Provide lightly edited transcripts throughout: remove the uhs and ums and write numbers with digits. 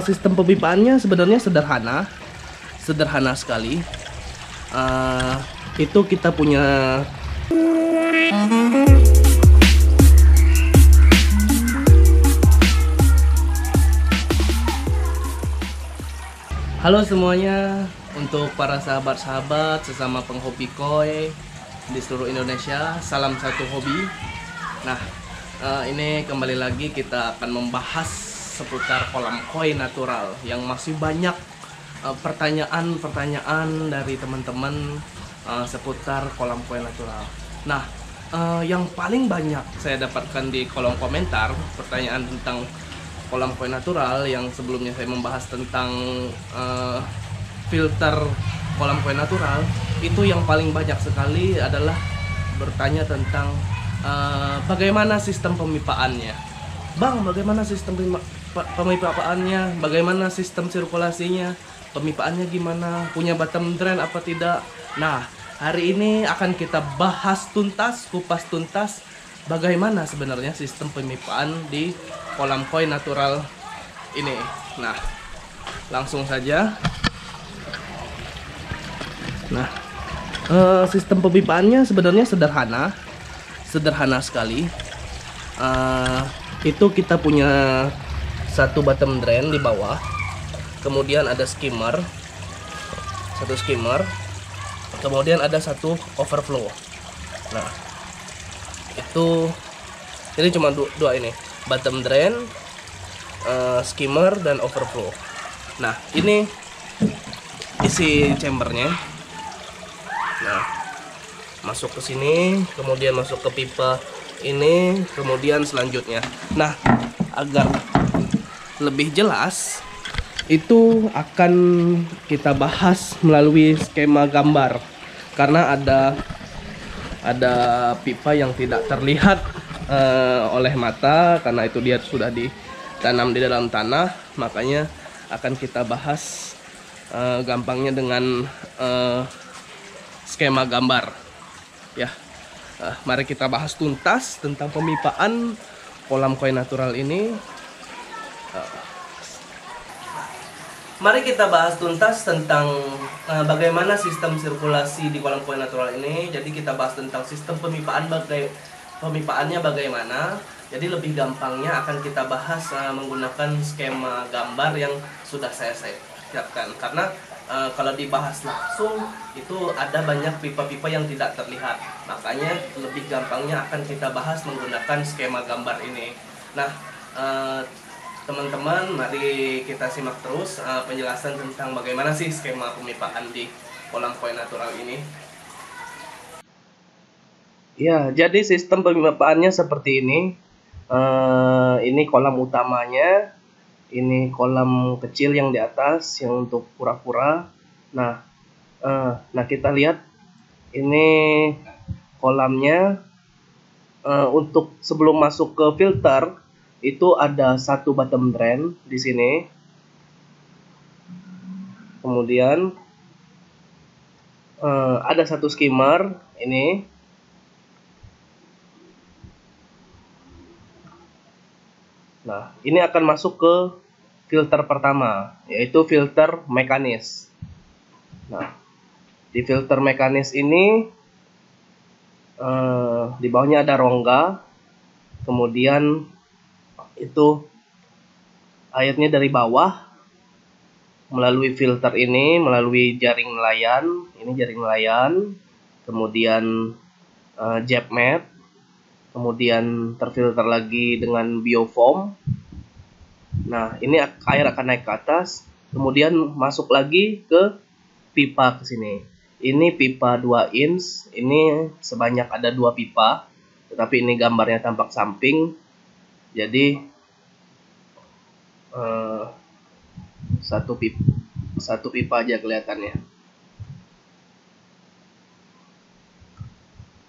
Sistem pemipaannya sebenarnya sederhana, sederhana sekali. Itu kita punya. Halo semuanya, untuk para sahabat-sahabat sesama penghobi koi di seluruh Indonesia, salam satu hobi. Nah, ini kembali lagi kita akan membahas seputar kolam koi natural yang masih banyak pertanyaan-pertanyaan dari teman-teman seputar kolam koi natural. Nah, yang paling banyak saya dapatkan di kolom komentar pertanyaan tentang kolam koi natural, yang sebelumnya saya membahas tentang filter kolam koi natural, itu yang paling banyak sekali adalah bertanya tentang bagaimana sistem pemipaannya. Bang, bagaimana sistem pemipaannya? Bagaimana sistem sirkulasinya? Pemipaannya gimana? Punya bottom drain apa tidak? Nah, hari ini akan kita bahas tuntas, kupas tuntas bagaimana sebenarnya sistem pemipaan di kolam koi natural ini. Nah, langsung saja. Nah, sistem pemipaannya sebenarnya sederhana, sederhana sekali. Itu kita punya satu bottom drain di bawah, kemudian ada skimmer, satu skimmer, kemudian ada satu overflow. Nah, itu ini cuma dua ini, bottom drain, skimmer, dan overflow. Nah, ini isi chambernya. Nah, masuk ke sini, kemudian masuk ke pipa ini, kemudian selanjutnya. Nah, agar lebih jelas itu akan kita bahas melalui skema gambar, karena ada pipa yang tidak terlihat oleh mata karena itu dia sudah ditanam di dalam tanah. Makanya akan kita bahas gampangnya dengan skema gambar ya. Mari kita bahas tuntas tentang pemipaan kolam koi natural ini. Mari kita bahas tuntas tentang bagaimana sistem sirkulasi di kolam koi natural ini. Jadi kita bahas tentang sistem pemipaannya bagaimana. Jadi lebih gampangnya akan kita bahas menggunakan skema gambar yang sudah saya siapkan. Karena kalau dibahas langsung itu ada banyak pipa-pipa yang tidak terlihat. Makanya lebih gampangnya akan kita bahas menggunakan skema gambar ini. Nah, teman-teman, mari kita simak terus penjelasan tentang bagaimana sih skema pemipaan di kolam koi natural ini. Ya, jadi sistem pemipaannya seperti ini. Ini kolam utamanya, ini kolam kecil yang di atas yang untuk kura-kura. Nah, kita lihat ini kolamnya. Untuk sebelum masuk ke filter itu ada satu bottom drain di sini. Kemudian ada satu skimmer ini. Nah, ini akan masuk ke filter pertama, yaitu filter mekanis. Nah, di filter mekanis ini di bawahnya ada rongga, kemudian itu airnya dari bawah melalui filter ini, melalui jaring nelayan. Ini jaring nelayan, kemudian jet mat, kemudian terfilter lagi dengan biofoam. Nah, ini air akan naik ke atas, kemudian masuk lagi ke pipa ke sini. Ini pipa 2 inch, ini sebanyak ada 2 pipa, tetapi ini gambarnya tampak samping. Jadi satu pipa aja kelihatannya.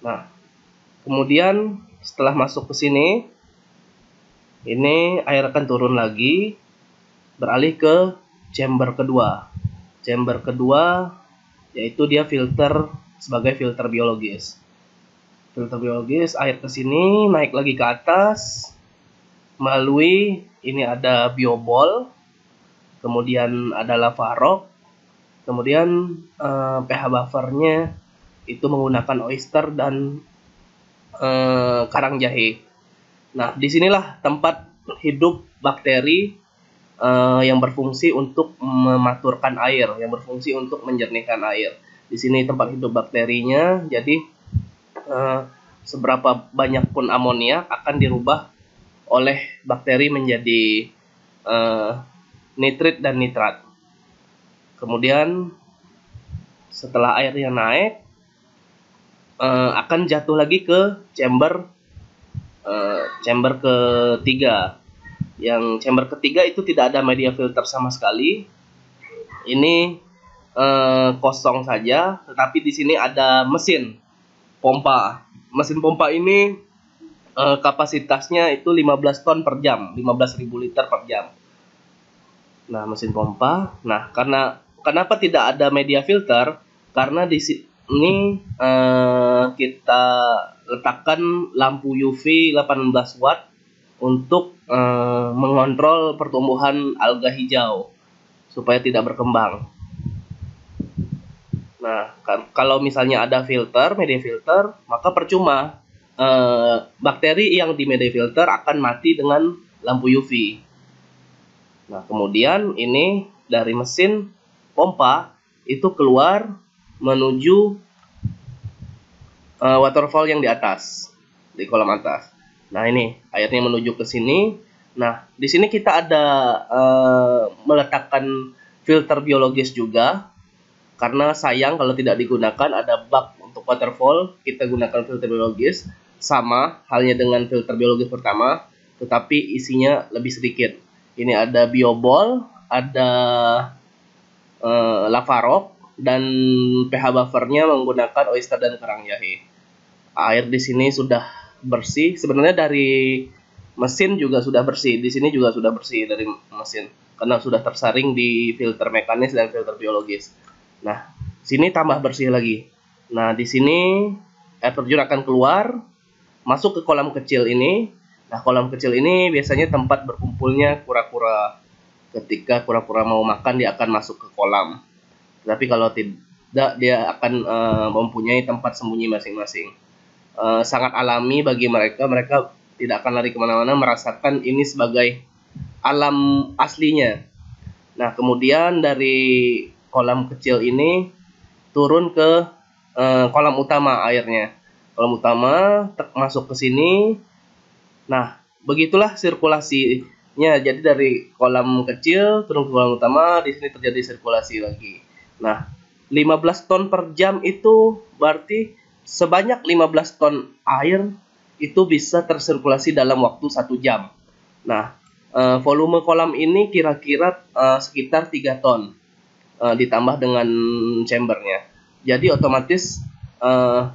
Nah, kemudian setelah masuk ke sini, ini air akan turun lagi, beralih ke chamber kedua. Chamber kedua yaitu dia filter sebagai filter biologis. Filter biologis, air ke sini, naik lagi ke atas melalui ini ada biobol. kemudian ada Lavarok, kemudian pH buffernya itu menggunakan oyster dan karang jahe. Nah, disinilah tempat hidup bakteri yang berfungsi untuk mematurkan air, yang berfungsi untuk menjernihkan air. Di sini tempat hidup bakterinya, jadi seberapa banyak pun amonia akan dirubah oleh bakteri menjadi nitrit dan nitrat. Kemudian setelah airnya naik, akan jatuh lagi ke chamber ketiga. Yang chamber ketiga itu tidak ada media filter sama sekali. Ini kosong saja, tetapi di sini ada mesin pompa. Mesin pompa ini kapasitasnya itu 15 ton per jam, 15.000 liter per jam. Nah, mesin pompa. Nah, kenapa tidak ada media filter? Karena di sini kita letakkan lampu UV 18 watt untuk mengontrol pertumbuhan alga hijau supaya tidak berkembang. Nah, kalau misalnya ada filter, media filter, maka percuma. Bakteri yang di media filter akan mati dengan lampu UV. Nah, kemudian ini dari mesin pompa itu keluar menuju waterfall yang di atas, di kolam atas. Nah, ini airnya menuju ke sini. Nah, di sini kita ada meletakkan filter biologis juga. Karena sayang kalau tidak digunakan, ada bak untuk waterfall, kita gunakan filter biologis. Sama halnya dengan filter biologis pertama, tetapi isinya lebih sedikit. Ini ada biobol, ada Lavarok, dan pH buffernya menggunakan oyster dan karang jahe. Air di sini sudah bersih. Sebenarnya dari mesin juga sudah bersih. Di sini juga sudah bersih dari mesin karena sudah tersaring di filter mekanis dan filter biologis. Nah, sini tambah bersih lagi. Nah, di sini air terjun akan keluar masuk ke kolam kecil ini. Nah, kolam kecil ini biasanya tempat berkumpulnya kura-kura. Ketika kura-kura mau makan, dia akan masuk ke kolam. Tapi kalau tidak, dia akan mempunyai tempat sembunyi masing-masing. Sangat alami bagi mereka. Mereka tidak akan lari kemana-mana, merasakan ini sebagai alam aslinya. Nah, kemudian dari kolam kecil ini turun ke kolam utama airnya. Kolam utama masuk ke sini. Nah, begitulah sirkulasinya. Jadi dari kolam kecil turun ke kolam utama, di sini terjadi sirkulasi lagi. Nah, 15 ton per jam itu berarti sebanyak 15 ton air itu bisa tersirkulasi dalam waktu 1 jam. Nah, volume kolam ini kira-kira sekitar 3 ton ditambah dengan chambernya. Jadi otomatis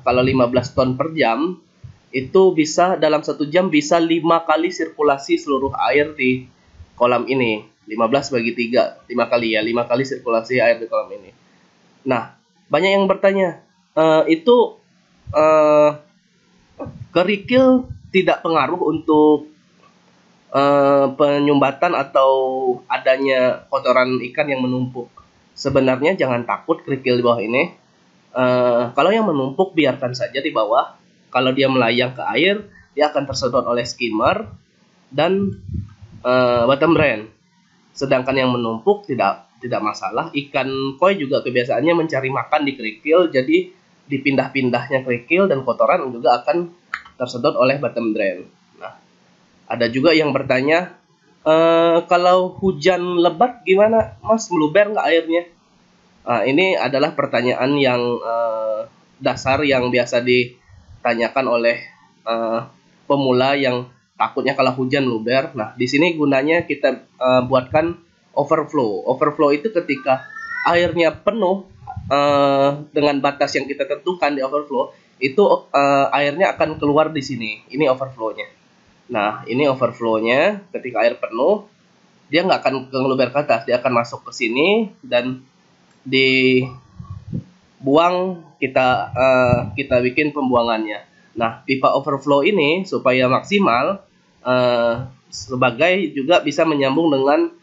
kalau 15 ton per jam itu bisa dalam 1 jam bisa 5 kali sirkulasi seluruh air di kolam ini. 15 bagi 3, 5 kali ya, 5 kali sirkulasi air di kolam ini. Nah, banyak yang bertanya, itu kerikil tidak pengaruh untuk penyumbatan atau adanya kotoran ikan yang menumpuk? Sebenarnya jangan takut kerikil di bawah ini. Kalau yang menumpuk biarkan saja di bawah. Kalau dia melayang ke air, dia akan tersedot oleh skimmer dan bottom drain. Sedangkan yang menumpuk tidak masalah. Ikan koi juga kebiasaannya mencari makan di kerikil, jadi dipindah-pindahnya kerikil dan kotoran juga akan tersedot oleh bottom drain. Nah, ada juga yang bertanya, kalau hujan lebat gimana, Mas, meluber nggak airnya? Nah, ini adalah pertanyaan yang dasar yang biasa ditanyakan oleh pemula yang takutnya kalau hujan luber. Nah, di sini gunanya kita buatkan overflow. Overflow itu ketika airnya penuh dengan batas yang kita tentukan di overflow, itu airnya akan keluar di sini. Ini overflow-nya. Nah, ini overflow-nya ketika air penuh, dia nggak akan ngeluber ke atas, dia akan masuk ke sini dan dibuang. Kita bikin pembuangannya. Nah, pipa overflow ini supaya maksimal sebagai juga bisa menyambung dengan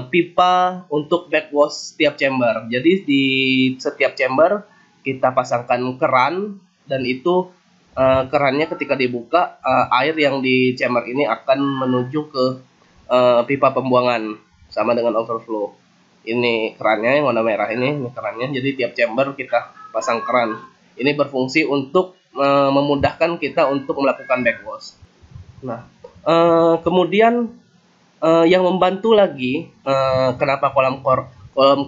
pipa untuk backwash setiap chamber. Jadi di setiap chamber kita pasangkan keran, dan itu kerannya ketika dibuka, air yang di chamber ini akan menuju ke pipa pembuangan sama dengan overflow. Ini kerannya yang warna merah ini kerannya. Jadi tiap chamber kita pasang keran. Ini berfungsi untuk memudahkan kita untuk melakukan backwash. Nah, kemudian yang membantu lagi kenapa kolam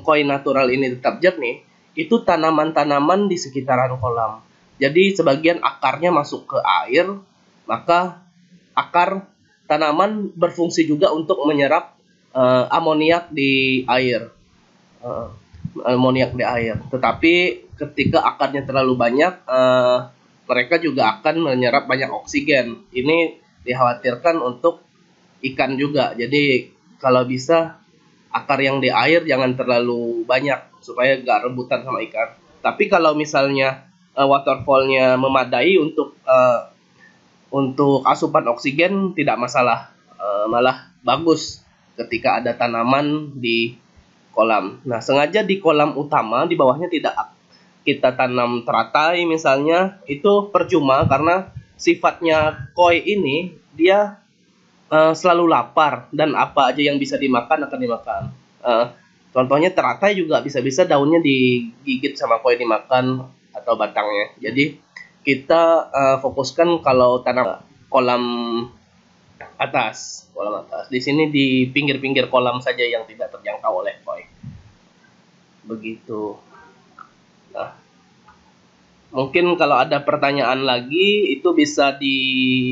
koi natural ini tetap jernih, itu tanaman-tanaman di sekitaran kolam. Jadi sebagian akarnya masuk ke air, maka akar tanaman berfungsi juga untuk menyerap amoniak di air. Tetapi ketika akarnya terlalu banyak, mereka juga akan menyerap banyak oksigen. Ini dikhawatirkan untuk ikan juga. Jadi kalau bisa akar yang di air jangan terlalu banyak supaya gak rebutan sama ikan. Tapi kalau misalnya waterfallnya memadai untuk asupan oksigen, tidak masalah, malah bagus ketika ada tanaman di kolam. Nah, sengaja di kolam utama di bawahnya tidak kita tanam teratai misalnya, itu percuma karena sifatnya koi ini dia selalu lapar, dan apa aja yang bisa dimakan akan dimakan. Contohnya teratai juga bisa-bisa daunnya digigit sama koi dimakan atau batangnya. Jadi kita fokuskan kalau tanam kolam atas. Di sini di pinggir-pinggir kolam saja yang tidak terjangkau oleh koi. Begitu. Nah, mungkin kalau ada pertanyaan lagi itu bisa di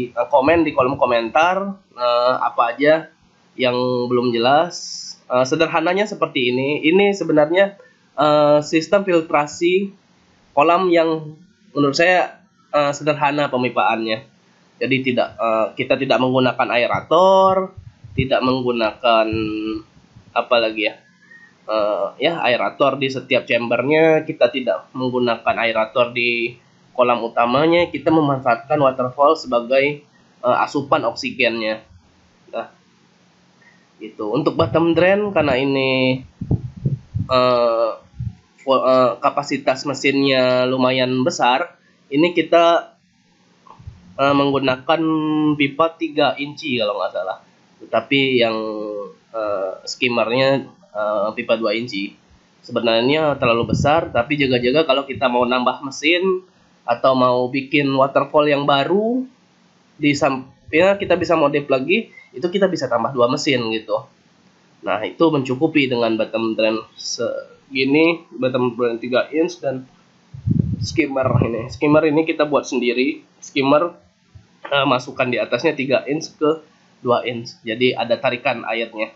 komen di kolom komentar, apa aja yang belum jelas. Sederhananya seperti ini. Ini sebenarnya sistem filtrasi kolam yang menurut saya sederhana pemipaannya. Jadi kita tidak menggunakan aerator, tidak menggunakan apa lagi ya, aerator di setiap chambernya. Kita tidak menggunakan aerator di kolam utamanya. Kita memanfaatkan waterfall sebagai asupan oksigennya. Nah, itu untuk bottom drain karena ini kapasitas mesinnya lumayan besar. Ini kita menggunakan pipa 3 inci kalau nggak salah. Tetapi yang skimmernya pipa 2 inci. Sebenarnya terlalu besar, tapi jaga-jaga kalau kita mau nambah mesin atau mau bikin waterfall yang baru, di sampingnya kita bisa modif lagi, itu kita bisa tambah 2 mesin gitu. Nah, itu mencukupi dengan bottom drain segini, bottom drain 3 inch dan skimmer ini. Skimmer ini kita buat sendiri. Skimmer masukkan di atasnya 3 inch ke 2 inch. Jadi ada tarikan airnya.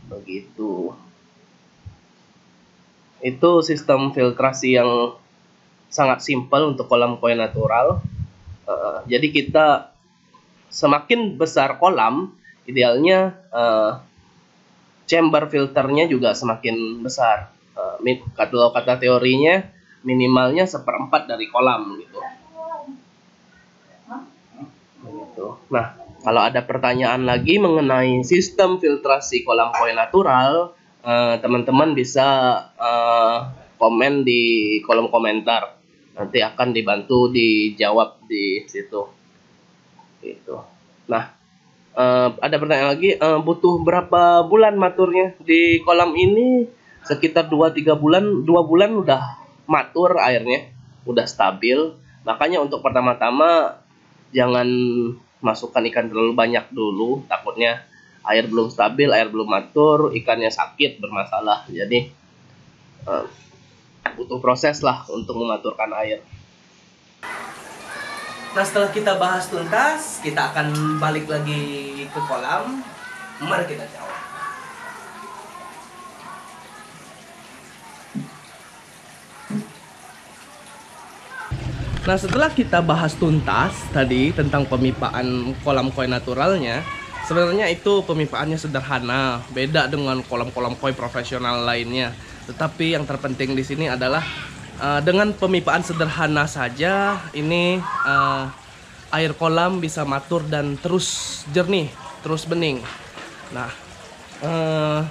Begitu. Itu sistem filtrasi yang sangat simpel untuk kolam koi natural. Jadi kita semakin besar kolam, idealnya chamber filternya juga semakin besar. Kalau kata teorinya minimalnya 1/4 dari kolam gitu. Nah, kalau ada pertanyaan lagi mengenai sistem filtrasi kolam koi natural, teman-teman bisa komen di kolom komentar. Nanti akan dibantu dijawab di situ. Gitu. Nah, ada pertanyaan lagi, butuh berapa bulan maturnya? Di kolam ini sekitar 2-3 bulan, 2 bulan udah matur airnya, udah stabil. Makanya untuk pertama-tama jangan masukkan ikan terlalu banyak dulu, takutnya air belum stabil, air belum matur, ikannya sakit, bermasalah. Jadi butuh proses lah untuk mematurkan air. Nah, setelah kita bahas tuntas, kita akan balik lagi ke kolam. Mari kita jawab. Nah, setelah kita bahas tuntas tadi tentang pemipaan kolam koi naturalnya, sebenarnya itu pemipaannya sederhana, beda dengan kolam-kolam koi profesional lainnya. Tetapi yang terpenting di sini adalah dengan pemipaan sederhana saja, ini air kolam bisa matur dan terus jernih, terus bening. Nah, Eh,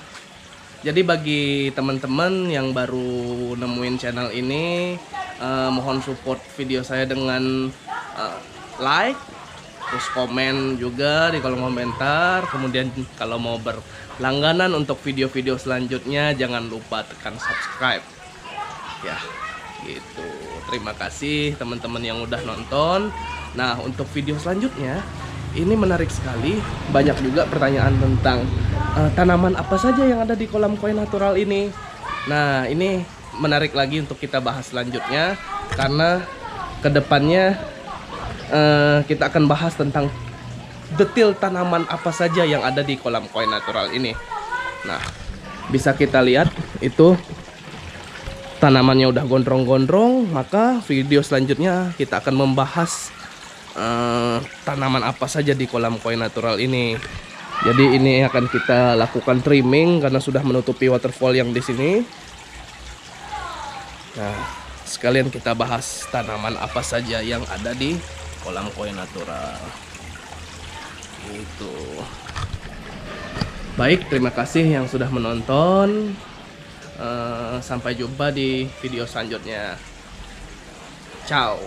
jadi bagi teman-teman yang baru nemuin channel ini, mohon support video saya dengan like, terus komen juga di kolom komentar. Kemudian kalau mau berlangganan untuk video-video selanjutnya, jangan lupa tekan subscribe. Ya, gitu. Terima kasih teman-teman yang udah nonton. Nah, untuk video selanjutnya, ini menarik sekali. Banyak juga pertanyaan tentang tanaman apa saja yang ada di kolam koi natural ini. Nah, ini menarik lagi untuk kita bahas selanjutnya, karena kedepannya kita akan bahas tentang detail tanaman apa saja yang ada di kolam koi natural ini. Nah, bisa kita lihat itu tanamannya udah gondrong-gondrong. Maka video selanjutnya kita akan membahas tanaman apa saja di kolam koi natural ini. Jadi ini akan kita lakukan trimming karena sudah menutupi waterfall yang di sini. Nah, sekalian kita bahas tanaman apa saja yang ada di kolam koi natural. Gitu. Baik, terima kasih yang sudah menonton. Sampai jumpa di video selanjutnya. Ciao.